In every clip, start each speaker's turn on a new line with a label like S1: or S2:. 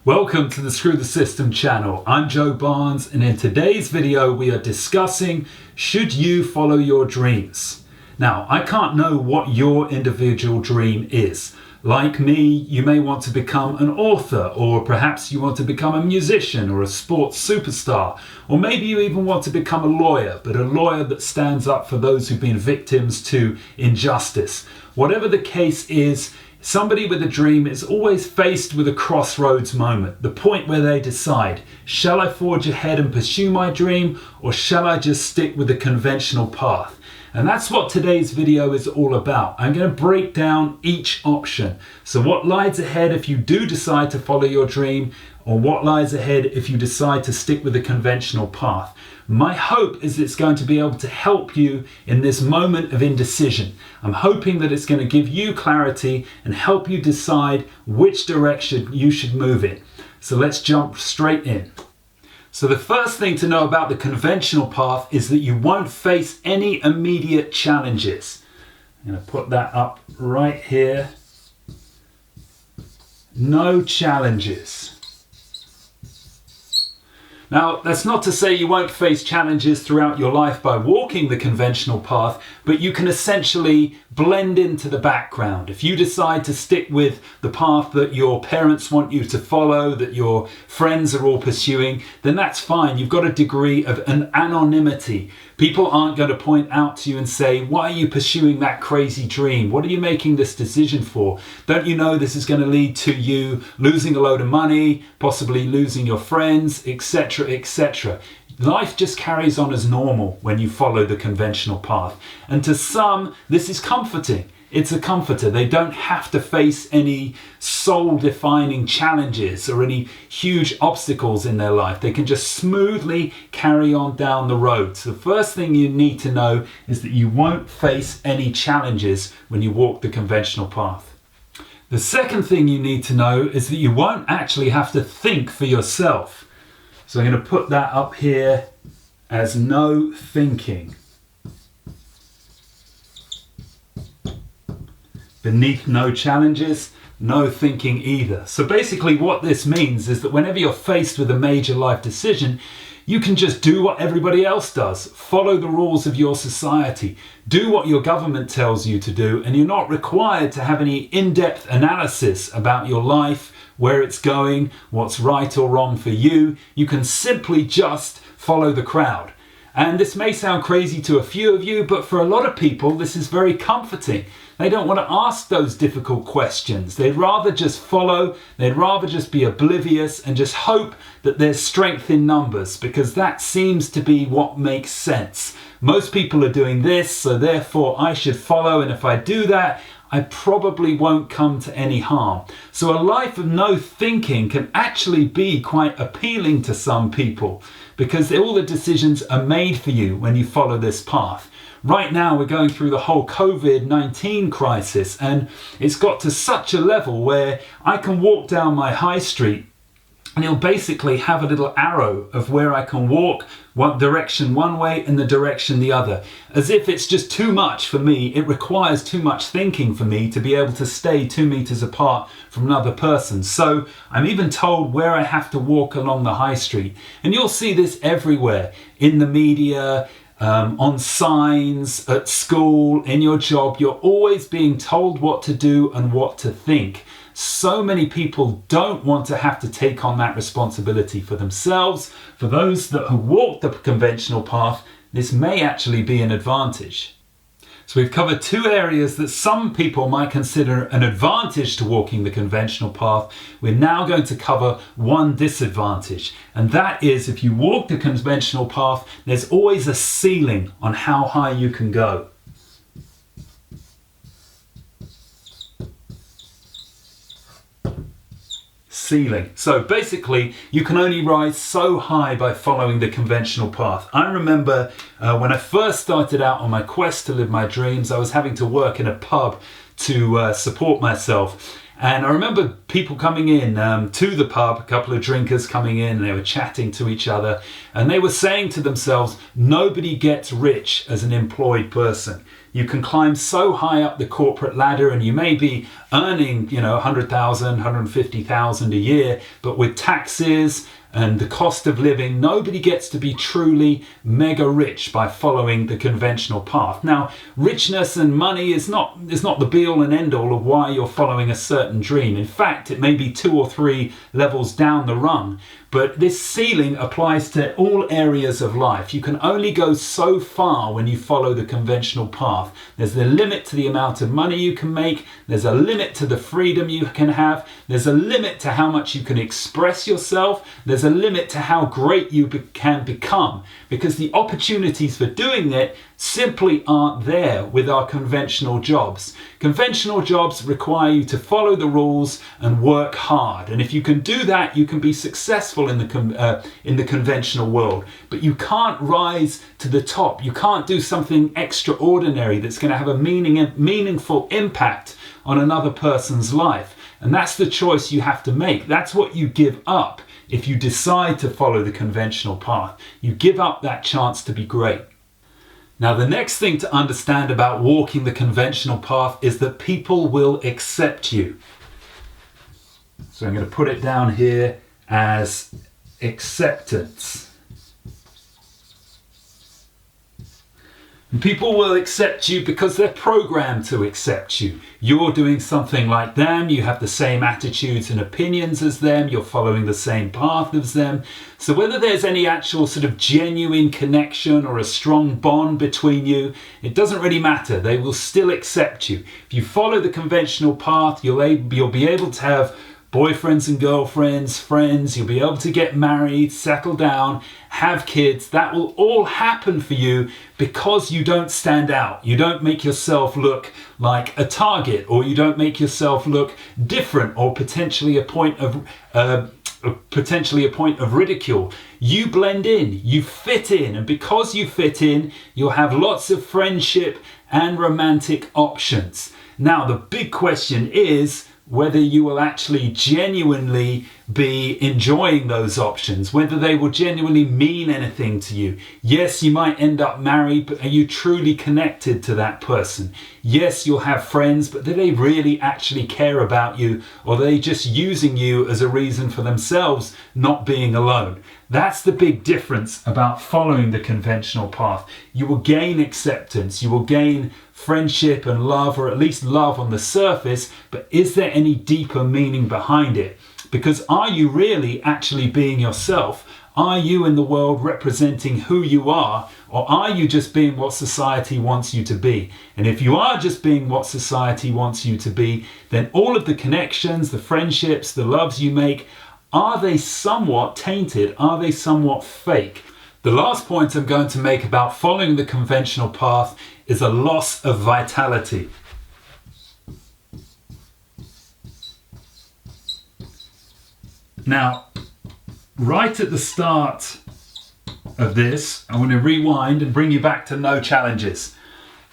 S1: Welcome to the Screw the System channel. I'm Joe Barnes, and in today's video we are discussing, should you follow your dreams? Now, I can't know what your individual dream is. Like me, you may want to become an author, or perhaps you want to become a musician or a sports superstar, or maybe you even want to become a lawyer, but a lawyer that stands up for those who've been victims to injustice. Whatever the case is, somebody with a dream is always faced with a crossroads moment, the point where they decide, shall I forge ahead and pursue my dream, or shall I just stick with the conventional path? And that's what today's video is all about. I'm going to break down each option. So what lies ahead if you do decide to follow your dream, or what lies ahead if you decide to stick with the conventional path. My hope is it's going to be able to help you in this moment of indecision. I'm hoping that it's going to give you clarity and help you decide which direction you should move in. So let's jump straight in. So the first thing to know about the conventional path is that you won't face any immediate challenges. I'm going to put that up right here. No challenges. Now, that's not to say you won't face challenges throughout your life by walking the conventional path, but you can essentially blend into the background. If you decide to stick with the path that your parents want you to follow, that your friends are all pursuing, then that's fine. You've got a degree of an anonymity. People aren't going to point out to you and say, why are you pursuing that crazy dream? What are you making this decision for? Don't you know this is going to lead to you losing a load of money, possibly losing your friends, etc., etc. Life just carries on as normal when you follow the conventional path. And to some, this is comforting. It's a comforter. They don't have to face any soul-defining challenges or any huge obstacles in their life. They can just smoothly carry on down the road. So the first thing you need to know is that you won't face any challenges when you walk the conventional path. The second thing you need to know is that you won't actually have to think for yourself. So I'm going to put that up here as no thinking. Beneath no challenges, no thinking either. So basically what this means is that whenever you're faced with a major life decision, you can just do what everybody else does. Follow the rules of your society. Do what your government tells you to do, and you're not required to have any in-depth analysis about your life, where it's going, what's right or wrong for you. You can simply just follow the crowd. And this may sound crazy to a few of you, but for a lot of people, this is very comforting. They don't want to ask those difficult questions. They'd rather just follow, they'd rather just be oblivious and just hope that there's strength in numbers, because that seems to be what makes sense. Most people are doing this, so therefore I should follow, and if I do that, I probably won't come to any harm. So a life of no thinking can actually be quite appealing to some people, because all the decisions are made for you when you follow this path. Right now we're going through the whole COVID-19 crisis, and it's got to such a level where I can walk down my high street and it'll basically have a little arrow of where I can walk one direction one way and the direction the other. As if it's just too much for me. It requires too much thinking for me to be able to stay 2 meters apart from another person. So I'm even told where I have to walk along the high street. And you'll see this everywhere, in the media, on signs, at school, in your job. You're always being told what to do and what to think. So many people don't want to have to take on that responsibility for themselves. For those that have walked the conventional path, this may actually be an advantage. So we've covered 2 areas that some people might consider an advantage to walking the conventional path. We're now going to cover one disadvantage, and that is if you walk the conventional path, there's always a ceiling on how high you can go. Ceiling. So basically you can only rise so high by following the conventional path. I remember when I first started out on my quest to live my dreams, I was having to work in a pub to support myself. And I remember people coming in to the pub, a couple of drinkers coming in, and they were chatting to each other, and they were saying to themselves, nobody gets rich as an employed person. You can climb so high up the corporate ladder and you may be earning, 100,000, 150,000 a year, but with taxes and the cost of living, nobody gets to be truly mega rich by following the conventional path. Now, richness and money is not the be all and end all of why you're following a certain dream. In fact, it may be 2 or 3 levels down the rung, but this ceiling applies to all areas of life. You can only go so far when you follow the conventional path. There's a limit to the amount of money you can make. There's a limit to the freedom you can have. There's a limit to how much you can express yourself. There's a limit to how great you can become, because the opportunities for doing it simply aren't there with our conventional jobs. Conventional jobs require you to follow the rules and work hard, and if you can do that, you can be successful in the conventional world. But you can't rise to the top. You can't do something extraordinary that's going to have a meaningful impact on another person's life. And that's the choice you have to make. That's what you give up if you decide to follow the conventional path. You give up that chance to be great. Now, the next thing to understand about walking the conventional path is that people will accept you. So I'm going to put it down here as acceptance. And people will accept you because they're programmed to accept you. You're doing something like them, you have the same attitudes and opinions as them, you're following the same path as them. So whether there's any actual sort of genuine connection or a strong bond between you, it doesn't really matter. They will still accept you. If you follow the conventional path, you'll be able to have boyfriends and girlfriends, friends, you'll be able to get married, settle down, have kids. That will all happen for you because you don't stand out. You don't make yourself look like a target, or you don't make yourself look different or potentially a point of ridicule. You blend in, you fit in, and because you fit in, you'll have lots of friendship and romantic options. Now, the big question is whether you will actually genuinely be enjoying those options, whether they will genuinely mean anything to you. Yes, you might end up married, but are you truly connected to that person? Yes, you'll have friends, but do they really actually care about you, or are they just using you as a reason for themselves not being alone? That's the big difference about following the conventional path. You will gain acceptance, you will gain friendship and love, or at least love on the surface, but is there any deeper meaning behind it? Because are you really actually being yourself? Are you in the world representing who you are, or are you just being what society wants you to be? And if you are just being what society wants you to be, then all of the connections, the friendships, the loves you make, are they somewhat tainted? Are they somewhat fake? The last point I'm going to make about following the conventional path is a loss of vitality. Now, right at the start of this, I want to rewind and bring you back to no challenges.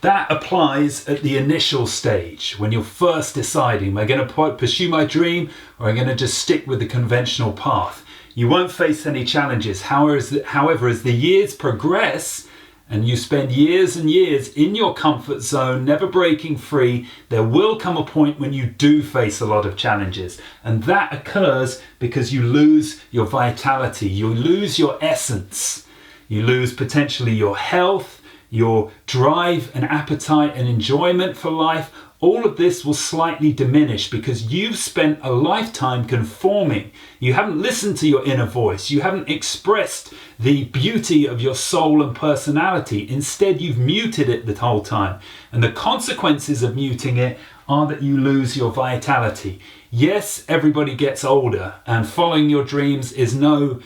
S1: That applies at the initial stage, when you're first deciding, am I going to pursue my dream, or am I going to just stick with the conventional path? You won't face any challenges. However, as the years progress, and you spend years and years in your comfort zone, never breaking free, there will come a point when you do face a lot of challenges. And that occurs because you lose your vitality, you lose your essence, you lose potentially your health, your drive and appetite and enjoyment for life. All of this will slightly diminish because you've spent a lifetime conforming. You haven't listened to your inner voice. You haven't expressed the beauty of your soul and personality. Instead, you've muted it the whole time. And the consequences of muting it are that you lose your vitality. Yes, everybody gets older, and following your dreams is no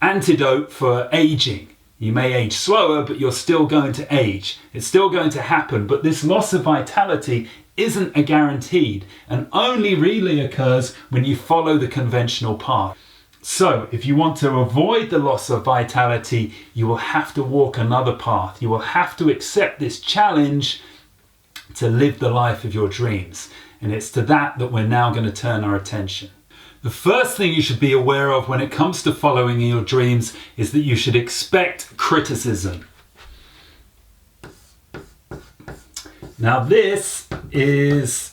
S1: antidote for aging. You may age slower, but you're still going to age. It's still going to happen, but this loss of vitality isn't a guaranteed and only really occurs when you follow the conventional path. So if you want to avoid the loss of vitality, you will have to walk another path. You will have to accept this challenge to live the life of your dreams. And it's to that we're now going to turn our attention. The first thing you should be aware of when it comes to following your dreams is that you should expect criticism. Now this is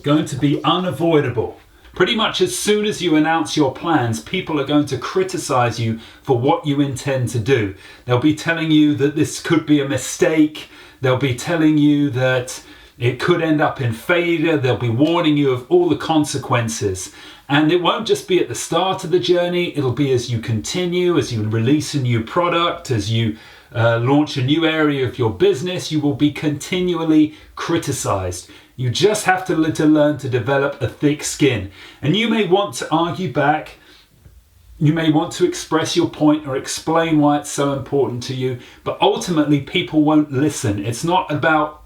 S1: going to be unavoidable. Pretty much as soon as you announce your plans, people are going to criticize you for what you intend to do. They'll be telling you that this could be a mistake. They'll be telling you that it could end up in failure. They'll be warning you of all the consequences. And it won't just be at the start of the journey. It'll be as you continue, as you release a new product, as you launch a new area of your business, you will be continually criticized. You just have to learn to develop a thick skin. And you may want to argue back. You may want to express your point or explain why it's so important to you. But ultimately, people won't listen. It's not about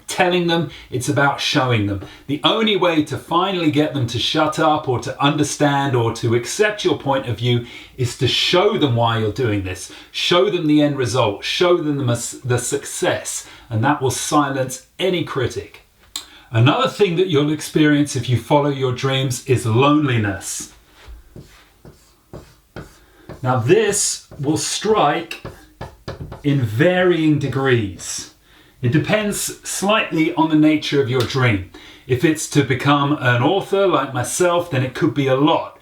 S1: telling them, it's about showing them. The only way to finally get them to shut up or to understand or to accept your point of view is to show them why you're doing this. Show them the end result. Show them the success. And that will silence any critic. Another thing that you'll experience if you follow your dreams is loneliness. Now this will strike in varying degrees. It depends slightly on the nature of your dream. If it's to become an author like myself, then it could be a lot.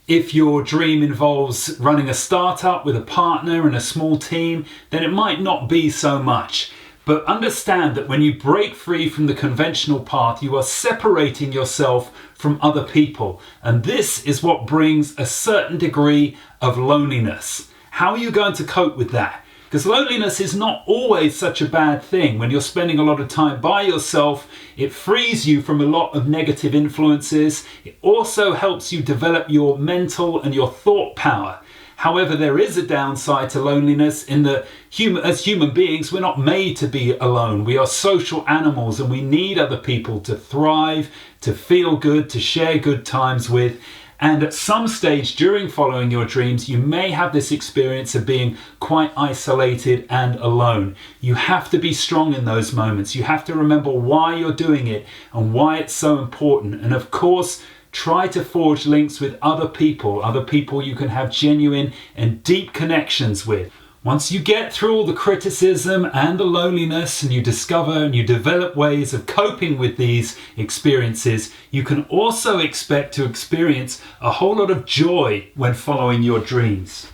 S1: If your dream involves running a startup with a partner and a small team, then it might not be so much. But understand that when you break free from the conventional path, you are separating yourself from other people. And this is what brings a certain degree of loneliness. How are you going to cope with that? Because loneliness is not always such a bad thing. When you're spending a lot of time by yourself, it frees you from a lot of negative influences. It also helps you develop your mental and your thought power. However, there is a downside to loneliness in that as human beings, we're not made to be alone. We are social animals and we need other people to thrive, to feel good, to share good times with. And at some stage during following your dreams, you may have this experience of being quite isolated and alone. You have to be strong in those moments. You have to remember why you're doing it and why it's so important. And of course, try to forge links with other people you can have genuine and deep connections with. Once you get through all the criticism and the loneliness and you discover and you develop ways of coping with these experiences, you can also expect to experience a whole lot of joy when following your dreams.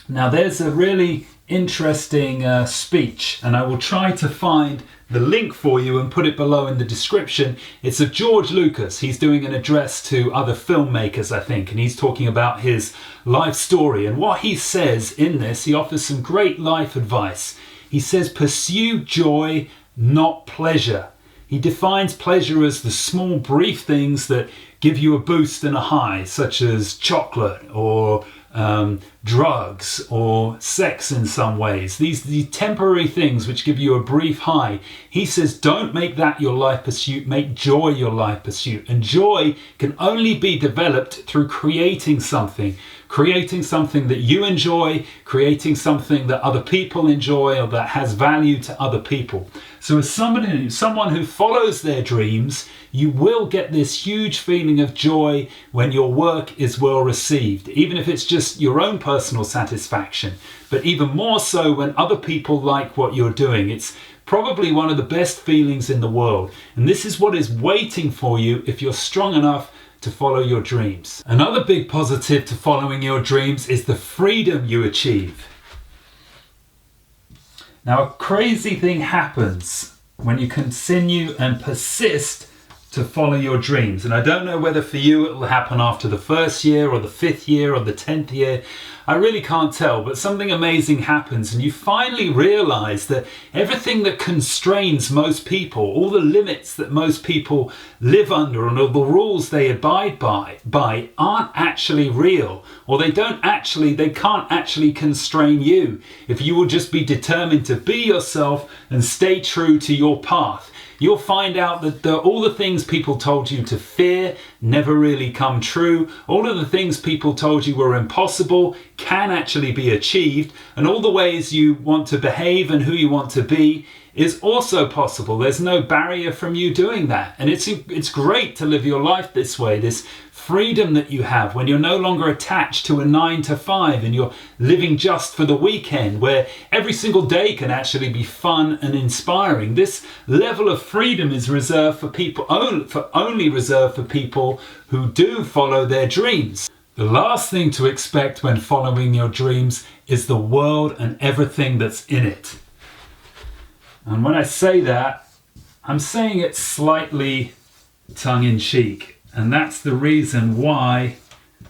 S1: Now there's a really interesting speech, and I will try to find the link for you and put it below in the description. It's of George Lucas. He's doing an address to other filmmakers, I think, and he's talking about his life story. And what he says in this, he offers some great life advice. He says, pursue joy, not pleasure. He defines pleasure as the small, brief things that give you a boost and a high, such as chocolate or drugs or sex in some ways. These temporary things which give you a brief high. He says, don't make that your life pursuit, make joy your life pursuit. And joy can only be developed through creating something that you enjoy, creating something that other people enjoy or that has value to other people. So as someone who follows their dreams, you will get this huge feeling of joy when your work is well received, even if it's just your own personal satisfaction, but even more so when other people like what you're doing. It's probably one of the best feelings in the world. And this is what is waiting for you if you're strong enough to follow your dreams. Another big positive to following your dreams is the freedom you achieve. Now, a crazy thing happens when you continue and persist to follow your dreams. And I don't know whether for you it will happen after the first year or the 5th year or the 10th year. I really can't tell, but something amazing happens and you finally realize that everything that constrains most people, all the limits that most people live under and all the rules they abide by aren't actually real, or they can't actually constrain you if you will just be determined to be yourself and stay true to your path. You'll find out that all the things people told you to fear never really come true. All of the things people told you were impossible can actually be achieved. And all the ways you want to behave and who you want to be is also possible. There's no barrier from you doing that. And it's great to live your life this way, this freedom that you have when you're no longer attached to a 9 to 5 and you're living just for the weekend, where every single day can actually be fun and inspiring. This level of freedom is reserved for people, only reserved for people who do follow their dreams. The last thing to expect when following your dreams is the world and everything that's in it. And when I say that, I'm saying it slightly tongue-in-cheek. And that's the reason why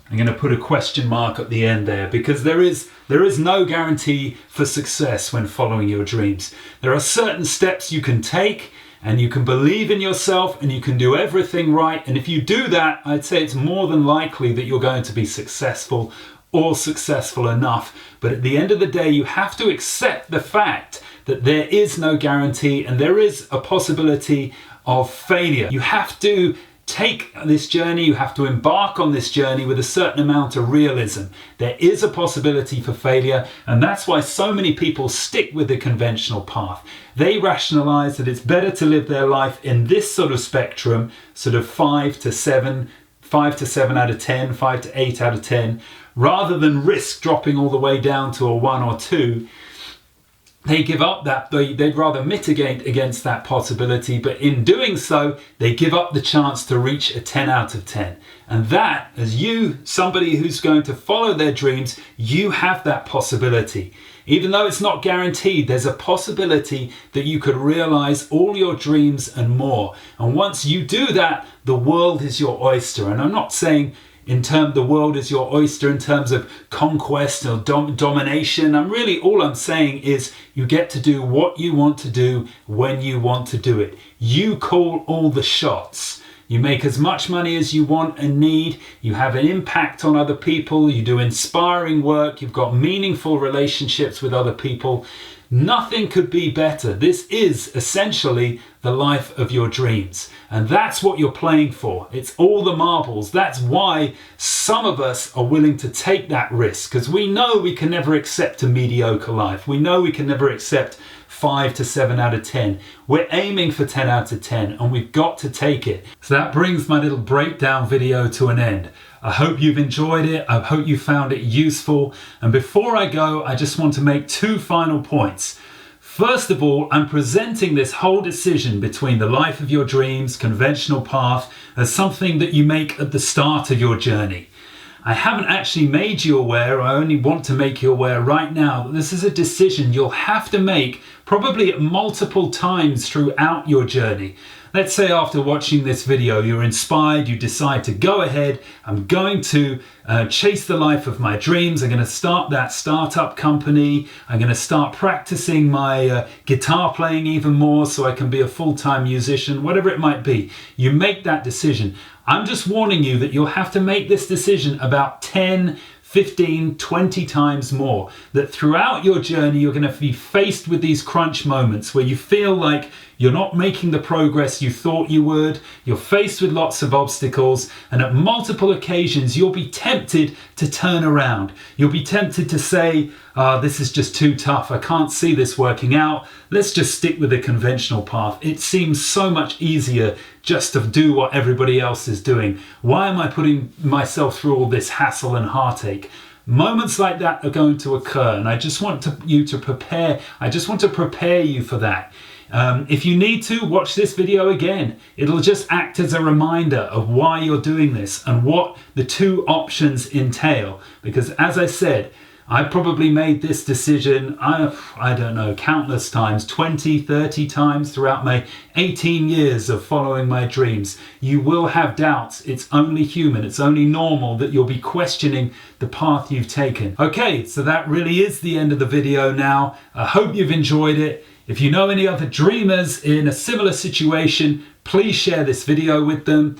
S1: I'm going to put a question mark at the end there, because there is no guarantee for success when following your dreams. There are certain steps you can take, and you can believe in yourself, and you can do everything right. And if you do that, I'd say it's more than likely that you're going to be successful or successful enough. But at the end of the day, you have to accept the fact that there is no guarantee and there is a possibility of failure. You have to take this journey, you have to embark on this journey with a certain amount of realism. There is a possibility for failure, and that's why so many people stick with the conventional path. They rationalize that it's better to live their life in this sort of spectrum, sort of 5 to 7 out of 10, 5 to 8 out of 10, rather than risk dropping all the way down to a 1 or 2. They give up that, they'd rather mitigate against that possibility, but in doing so, they give up the chance to reach a 10 out of 10. And that, as you, somebody who's going to follow their dreams, you have that possibility. Even though it's not guaranteed, there's a possibility that you could realize all your dreams and more. And once you do that, the world is your oyster. And I'm not saying the world is your oyster in terms of conquest or domination. All I'm saying is you get to do what you want to do when you want to do it. You call all the shots. You make as much money as you want and need. You have an impact on other people. You do inspiring work. You've got meaningful relationships with other people. Nothing could be better. This is essentially the life of your dreams. And that's what you're playing for. It's all the marbles. That's why some of us are willing to take that risk, because we know we can never accept a mediocre life. We know we can never accept 5 to 7 out of 10. We're aiming for 10 out of 10, and we've got to take it. So that brings my little breakdown video to an end. I hope you've enjoyed it. I hope you found it useful. And before I go, I just want to make 2 final points. First of all, I'm presenting this whole decision between the life of your dreams, conventional path, as something that you make at the start of your journey. I haven't actually made you aware, I only want to make you aware right now that this is a decision you'll have to make probably multiple times throughout your journey. Let's say after watching this video, you're inspired, you decide to go ahead, I'm going to chase the life of my dreams, I'm going to start that startup company, I'm going to start practicing my guitar playing even more so I can be a full-time musician, whatever it might be. You make that decision. I'm just warning you that you'll have to make this decision about 10, 15, 20 times more. That throughout your journey, you're going to be faced with these crunch moments where you feel like you're not making the progress you thought you would. You're faced with lots of obstacles, and at multiple occasions, you'll be tempted to turn around. You'll be tempted to say, this is just too tough. I can't see this working out. Let's just stick with the conventional path. It seems so much easier just to do what everybody else is doing. Why am I putting myself through all this hassle and heartache? Moments like that are going to occur, and I just want you to prepare. I just want to prepare you for that. If you need to, watch this video again. It'll just act as a reminder of why you're doing this and what the 2 options entail. Because as I said, I probably made this decision, I don't know, countless times, 20, 30 times throughout my 18 years of following my dreams. You will have doubts. It's only human. It's only normal that you'll be questioning the path you've taken. Okay, so that really is the end of the video now. I hope you've enjoyed it. If you know any other dreamers in a similar situation, please share this video with them.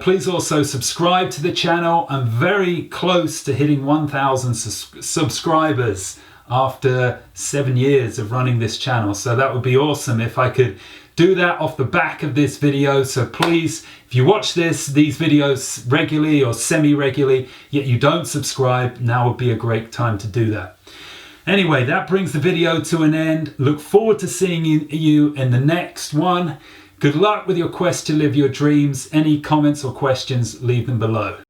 S1: Please also subscribe to the channel. I'm very close to hitting 1,000 subscribers after 7 years of running this channel. So that would be awesome if I could do that off the back of this video. So please, if you watch these videos regularly or semi-regularly, yet you don't subscribe, now would be a great time to do that. Anyway, that brings the video to an end. Look forward to seeing you in the next one. Good luck with your quest to live your dreams. Any comments or questions, leave them below.